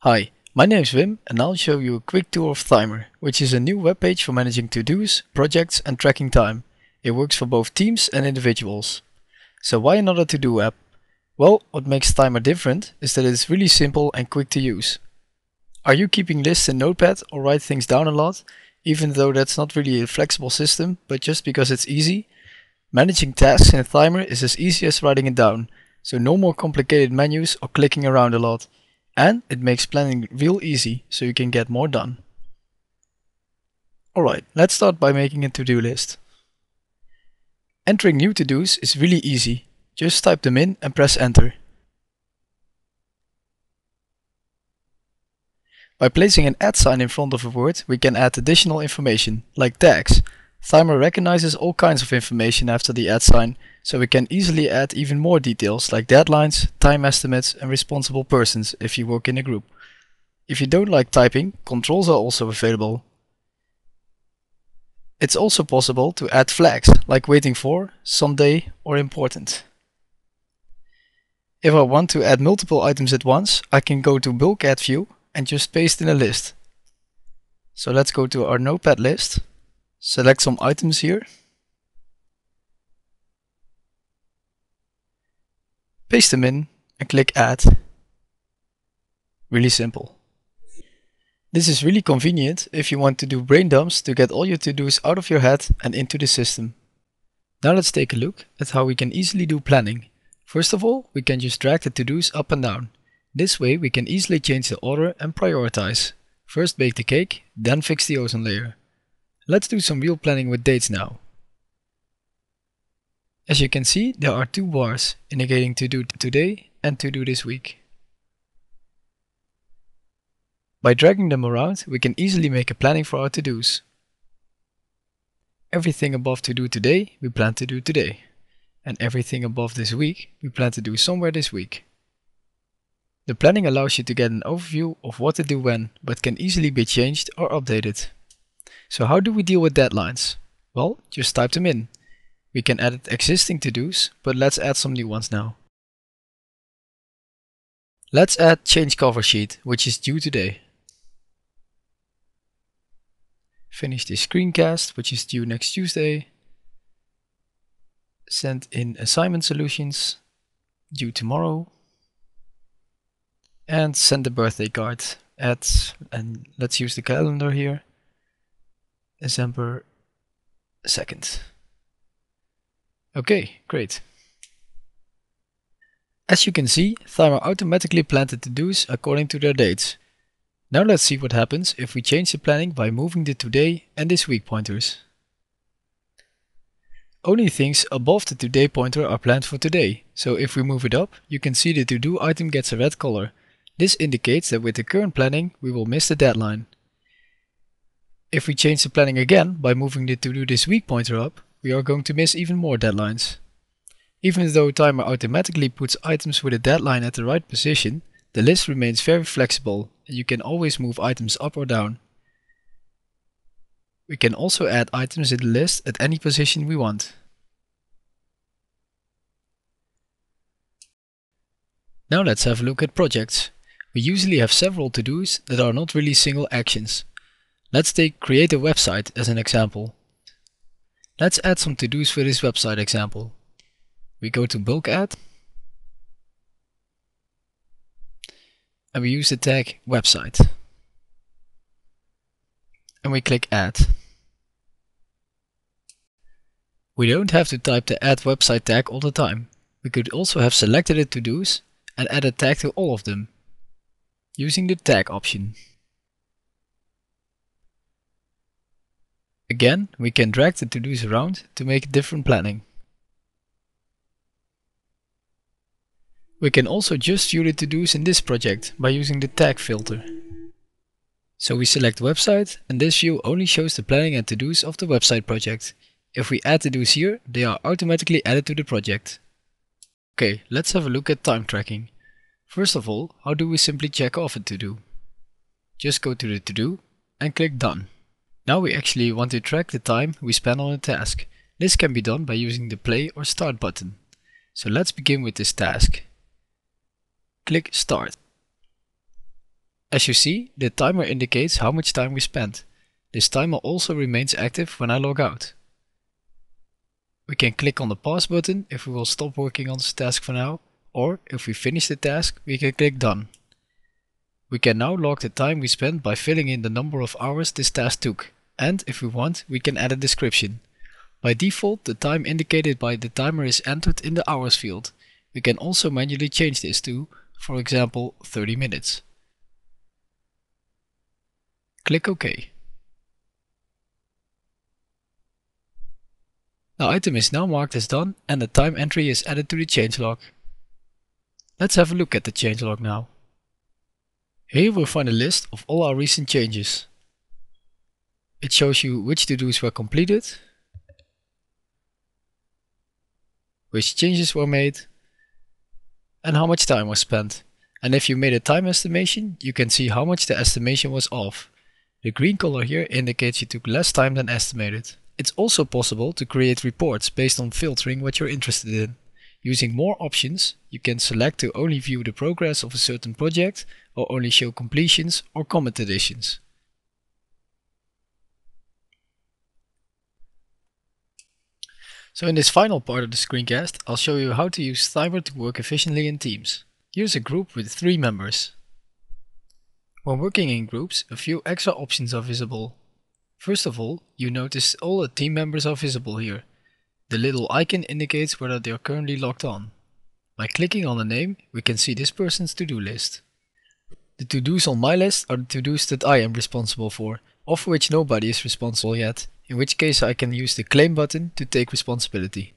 Hi, my name is Wim and I'll show you a quick tour of Thymer, which is a new webpage for managing to-dos, projects and tracking time. It works for both teams and individuals. So why another to-do app? Well, what makes Thymer different is that it's really simple and quick to use. Are you keeping lists in Notepad or write things down a lot? Even though that's not really a flexible system, but just because it's easy? Managing tasks in Thymer is as easy as writing it down, so no more complicated menus or clicking around a lot. And it makes planning real easy, so you can get more done. Alright, let's start by making a to-do list. Entering new to-dos is really easy. Just type them in and press enter. By placing an @ sign in front of a word, we can add additional information, like tags. Thymer recognizes all kinds of information after the @ sign, so we can easily add even more details like deadlines, time estimates and responsible persons if you work in a group. If you don't like typing, controls are also available. It's also possible to add flags like waiting for, someday or important. If I want to add multiple items at once, I can go to bulk add view and just paste in a list. So let's go to our Notepad list, select some items here, paste them in and click add. Really simple. This is really convenient if you want to do brain dumps to get all your to-dos out of your head and into the system. Now let's take a look at how we can easily do planning. First of all, we can just drag the to-dos up and down. This way we can easily change the order and prioritize. First bake the cake, then fix the ozone layer. Let's do some real planning with dates now. As you can see, there are two bars indicating to do today and to do this week. By dragging them around, we can easily make a planning for our to-dos. Everything above to do today, we plan to do today. And everything above this week, we plan to do somewhere this week. The planning allows you to get an overview of what to do when, but can easily be changed or updated. So how do we deal with deadlines? Well, just type them in. We can edit existing to-dos, but let's add some new ones now. Let's add change cover sheet, which is due today. Finish this screencast, which is due next Tuesday. Send in assignment solutions, due tomorrow. And send the birthday card and let's use the calendar here, December 2nd. Okay, great. As you can see, Thymer automatically planned the to-dos according to their dates. Now let's see what happens if we change the planning by moving the today and this week pointers. Only things above the today pointer are planned for today, so if we move it up, you can see the to-do item gets a red color. This indicates that with the current planning, we will miss the deadline. If we change the planning again by moving the to-do this week pointer up, we are going to miss even more deadlines. Even though Thymer automatically puts items with a deadline at the right position, the list remains very flexible and you can always move items up or down. We can also add items in the list at any position we want. Now let's have a look at projects. We usually have several to-dos that are not really single actions. Let's take create a website as an example. Let's add some to-dos for this website example. We go to bulk add and we use the tag website. And we click add. We don't have to type the add website tag all the time. We could also have selected the to-dos and add a tag to all of them, using the tag option. Again, we can drag the to-dos around to make different planning. We can also just view the to-dos in this project by using the tag filter. So we select website and this view only shows the planning and to-dos of the website project. If we add to-dos here, they are automatically added to the project. Okay, let's have a look at time tracking. First of all, how do we simply check off a to-do? Just go to the to-do and click done. Now we actually want to track the time we spend on a task. This can be done by using the play or start button. So let's begin with this task. Click start. As you see, the timer indicates how much time we spent. This timer also remains active when I log out. We can click on the pause button if we will stop working on this task for now, or if we finish the task, we can click done. We can now log the time we spent by filling in the number of hours this task took, and if we want, we can add a description. By default, the time indicated by the timer is entered in the hours field. We can also manually change this to, for example, 30 minutes. Click OK. The item is now marked as done and the time entry is added to the changelog. Let's have a look at the changelog now. Here you will find a list of all our recent changes. It shows you which to-dos were completed, which changes were made, and how much time was spent. And if you made a time estimation, you can see how much the estimation was off. The green color here indicates you took less time than estimated. It's also possible to create reports based on filtering what you're interested in. Using more options, you can select to only view the progress of a certain project or only show completions or comment additions. So in this final part of the screencast, I'll show you how to use Thymer to work efficiently in teams. Here's a group with 3 members. When working in groups, a few extra options are visible. First of all, you notice all the team members are visible here. The little icon indicates whether they are currently logged on. By clicking on the name, we can see this person's to-do list. The to-dos on my list are the to-dos that I am responsible for, of which nobody is responsible yet, in which case I can use the claim button to take responsibility.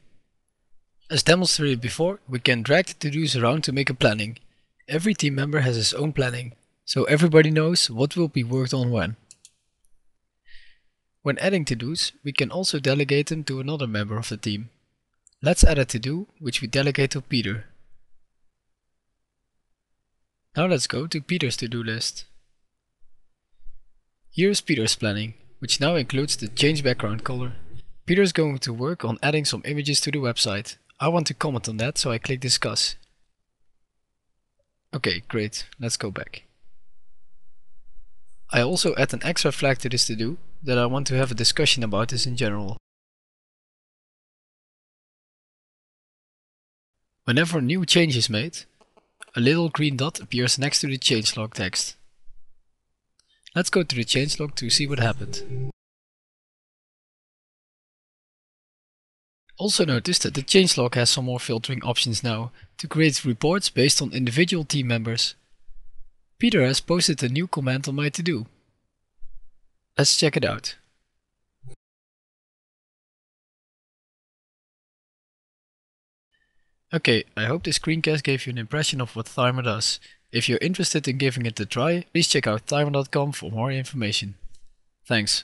As demonstrated before, we can drag the to-dos around to make a planning. Every team member has his own planning, so everybody knows what will be worked on when. When adding to-dos, we can also delegate them to another member of the team. Let's add a to-do, which we delegate to Peter. Now let's go to Peter's to-do list. Here's Peter's planning, which now includes the change background color. Peter's going to work on adding some images to the website. I want to comment on that, so I click discuss. Okay, great, let's go back. I also add an extra flag to this to-do, that I want to have a discussion about this in general. Whenever a new change is made, a little green dot appears next to the changelog text. Let's go to the changelog to see what happened. Also notice that the changelog has some more filtering options now to create reports based on individual team members. Peter has posted a new comment on my to-do. Let's check it out. Okay, I hope this screencast gave you an impression of what Thymer does. If you're interested in giving it a try, please check out thymer.com for more information. Thanks.